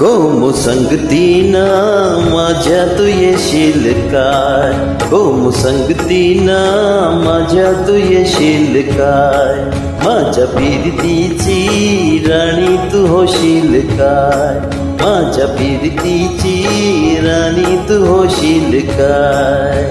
हो मुसंगतीना माझ्या तू येशील काय, हो मुसंगतीना माझ्या तू येशील काय, माझ्या फिरतीची राणी तू होशील काय, माझ्या फिरतीची राणी तू होशील काय.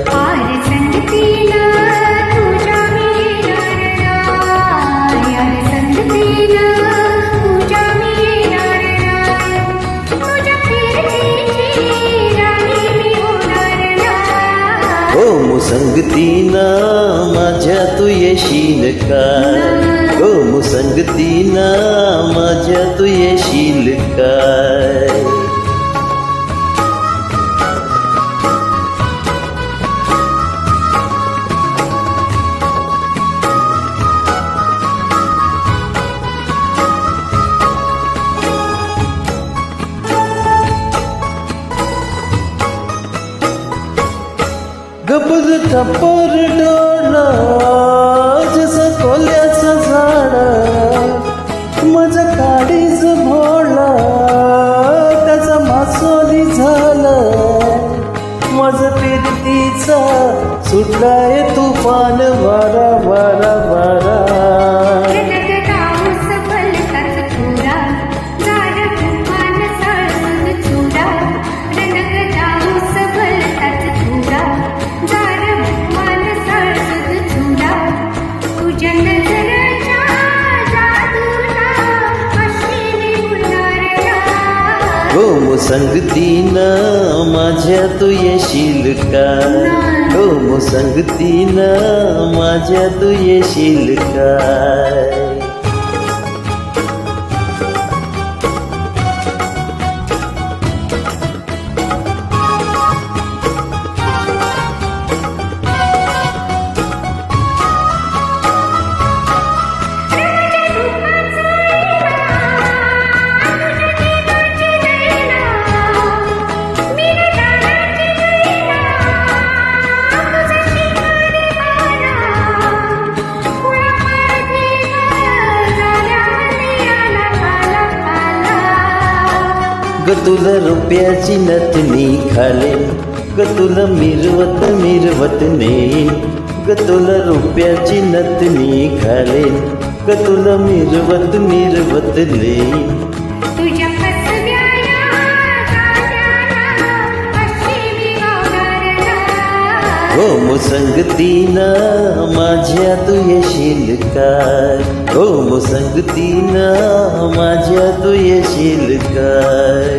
हो मुसंगतीना माझ्या तू येशील काय, हो मुसंगतीना माझ्या तू येशील काय. गपद टप्पर डोळा जसं कोल्याचं झाड, माझा काडीच भोळा त्याचा मासोली झाला, माझं फिरतीचा सुटलाय तुफान वारा वारा वारा. हो मुसंगतीना माझ्या तू येशील काय, हो मुसंगतीना माझ्या तू येशील काय. ग तुला रुपयाची नथनी घालेन, ग तुला मिरवत मिरवत नेईन, ग तुला रुपयाची नथनी घालेन, ग तुला मिरवत मिरवत नेईन. हो मुसंगतीना माझ्या तू येशील काय, हो मुसंगतीना माझ्या तू येशील काय.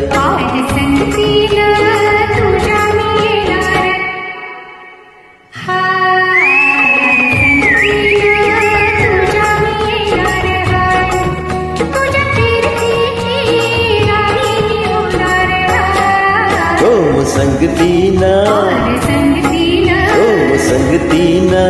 हो मुसंगतीना, हो मुसंगतीना